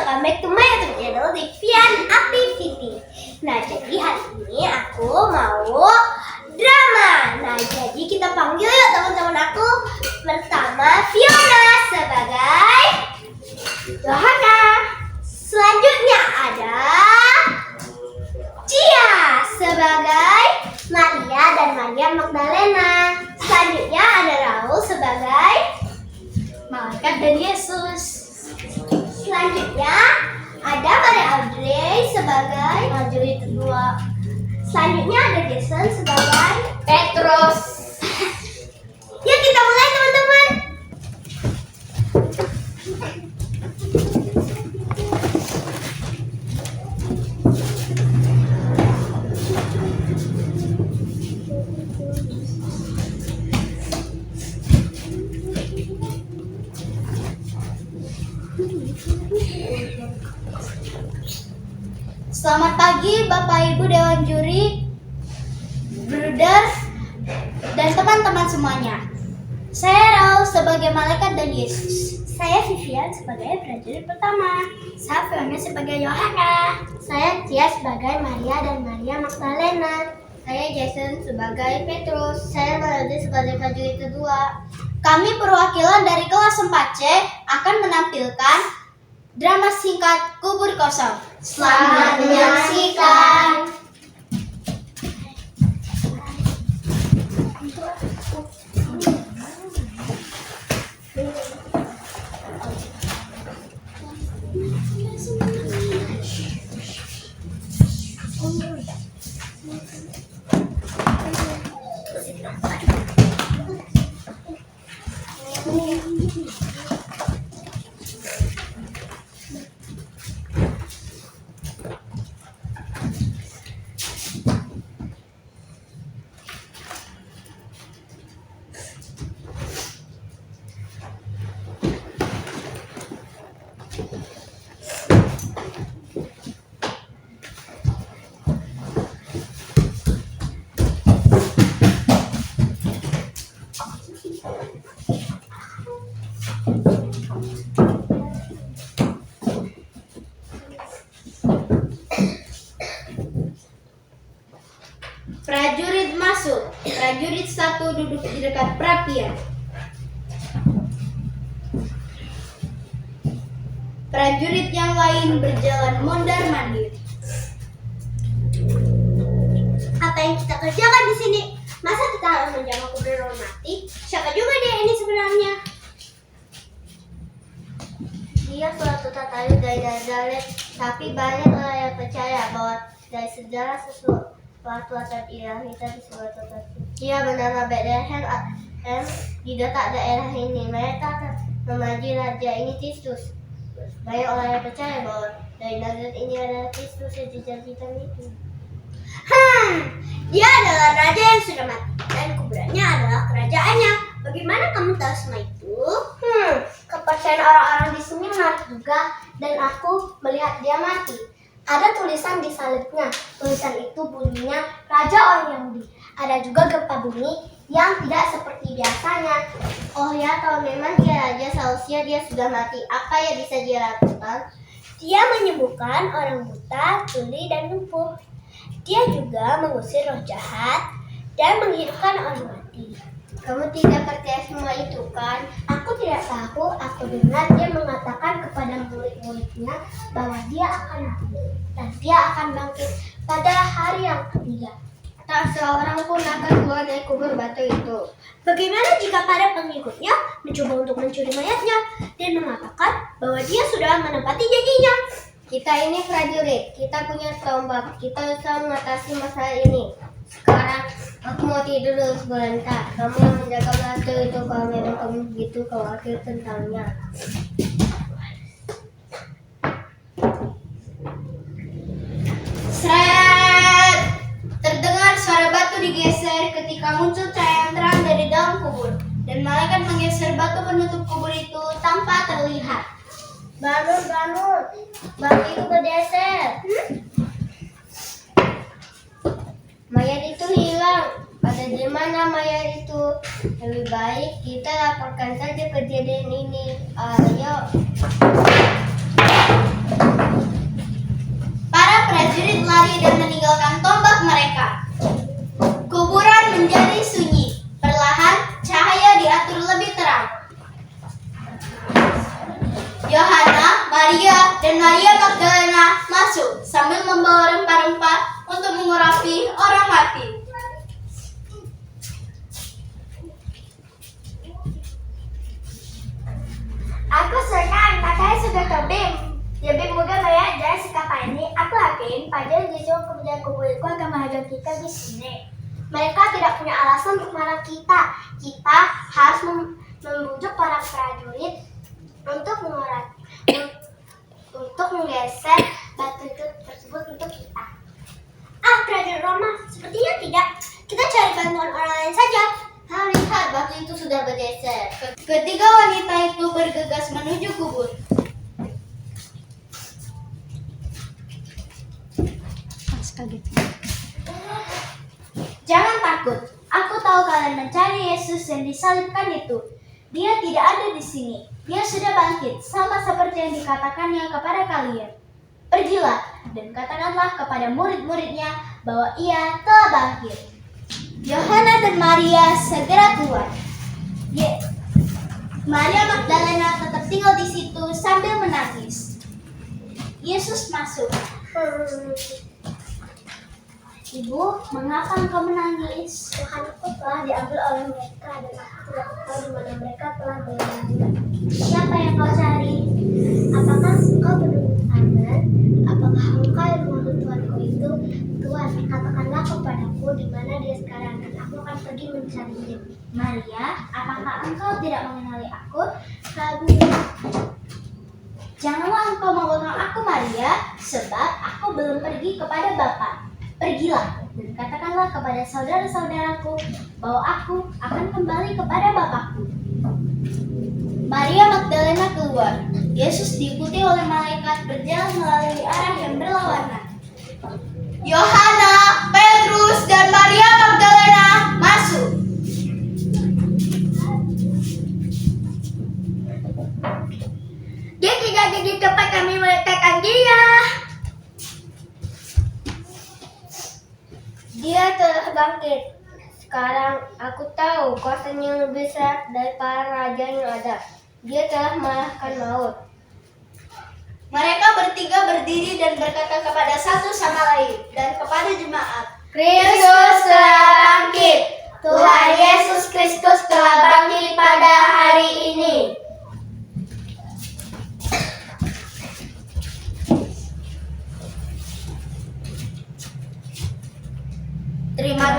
welcome back to my YouTube channel Divian Activity. Nah, jadi hari ini aku mau drama. Nah, jadi kita panggil yuk teman-teman aku. Pertama, Fiona sebagai Johanna. Selanjutnya ada Cia sebagai Maria dan Maria Magdalena. Selanjutnya ada Raul sebagai Malaikat dan Yesus. Selanjutnya ada Maria Audrey sebagai Marjorie kedua. Selanjutnya ada Jason sebagai Petrus. Yuk kita mulai teman-teman. Selamat pagi Bapak Ibu Dewan Juri, Brothers, dan teman-teman semuanya. Saya Raul sebagai Malaikat dan Yesus. Saya Vivian sebagai prajurit pertama. Saya Fiona sebagai Yohana. Saya Tia sebagai Maria dan Maria Magdalena. Saya Jason sebagai Petrus. Saya Melody sebagai prajurit kedua. Kami perwakilan dari kelas 4C akan menampilkan drama singkat Kubur Kosong. Selamat menyaksikan. Prajurit masuk. Prajurit 1 duduk di dekat perapian. Prajurit yang lain berjalan mondar-mandir. Apa yang kita kerjakan di sini? Masa kita harus menjaga kuburan mati? Siapa juga dia ini sebenarnya? Dia suatu tatayu dari Dalet, tapi banyak orang yang percaya bahwa dari sejarah sesuatu ilahi tadi suatu tatayu. Dia bernama Bethlehem di dekat daerah ini. Mereka memaji raja ini Kristus. Banyak orang yang percaya bahwa dari Nazaret ini adalah Kristus yang dijanjikan itu. Dia adalah raja yang sudah mati dan kuburannya adalah kerajaannya. Bagaimana kamu tahu semua itu? Kepercayaan orang-orang di sini menarik juga, dan aku melihat dia mati. Ada tulisan di salibnya. Tulisan itu bunyinya Raja Orang Yahudi. Ada juga gempa bumi yang tidak seperti biasanya. Oh ya, kalau memang dia raja, seharusnya dia sudah mati. Apa yang bisa dia lakukan? Dia menyembuhkan orang buta, tuli, dan lumpuh. Dia juga mengusir roh jahat dan menghidupkan orang mati. Kamu tidak percaya semua itu kan? Aku tidak tahu. Aku dengar dia mengatakan kepada murid-muridnya bahwa dia akan mati dan dia akan bangkit pada hari yang ketiga. Tak seorang pun akan keluar dari kubur batu itu. Bagaimana jika para pengikutnya mencoba untuk mencuri mayatnya dan mengatakan bahwa dia sudah menepati janjinya? Kita ini prajurit, kita punya tombak, kita bisa mengatasi masalah ini. Sekarang aku mau tidur dulu sebentar. Kamu yang menjaga batu itu, kalau memang kamu begitu khawatir tentangnya. Seret! Terdengar suara batu digeser ketika muncul cahaya yang terang dari dalam kubur, dan malaikat menggeser batu penutup kubur itu tanpa terlihat. Bangun, batu itu bergeser. Mayat itu hilang. Pada di mana mayat itu? Lebih baik kita laporkan saja kejadian ini. Ayo. masuk sambil membawa rempah-rempah untuk mengurapi orang mati. Aku senang kakak sudah ke BIM. Ya BIM moga belajar sikap ini. Aku yakin pada jujur kemudian kumpulku akan menghajar kita di sini. Mereka tidak punya alasan untuk marah kita. Kita harus membujuk para prajurit untuk menggeser batu itu tersebut untuk kita. Prajurit Roma, sepertinya tidak. Kita cari bantuan orang lain saja. Lihat, batu itu sudah bergeser. Ketiga wanita itu bergegas menuju kubur. Jangan takut. Aku tahu kalian mencari Yesus yang disalibkan itu. Dia tidak ada di sini. Dia sudah bangkit, sama seperti yang dikatakannya kepada kalian. Pergilah dan katakanlah kepada murid-muridnya bahwa ia telah bangkit. Yohana dan Maria segera keluar. Maria Magdalena tetap tinggal di situ sambil menangis. Yesus masuk. Ibu, mengapa engkau menangis? Tuhanku telah diambil oleh mereka dan aku tidak tahu di mana mereka telah berada. Siapa yang kau cari? Apakah engkau menunggu Tuhan? Apakah engkau yang menunggu Tuhanku itu? Tuhan, katakanlah kepadaku di mana dia sekarang dan aku akan pergi mencarinya. Maria, apakah engkau tidak mengenali aku? Kami Janganlah engkau mengulang aku, Maria, sebab aku belum pergi kepada Bapa. Pergilah dan katakanlah kepada saudara-saudaraku bahwa aku akan kembali kepada Bapakku. Maria Magdalena keluar. Yesus diikuti oleh malaikat berjalan melalui arah yang berlawanan. Yohana, Petrus, dan Maria Magdalena masuk. dia tidak ada di tempat kami meletakkan dia. Dia telah bangkit. Sekarang aku tahu kuasanya yang lebih besar dari para raja yang ada. Dia telah mengalahkan maut. Mereka bertiga berdiri dan berkata kepada satu sama lain dan kepada jemaat, Kristus telah bangkit. Tuhan Yesus Kristus telah bangkit pada hari ini. Terima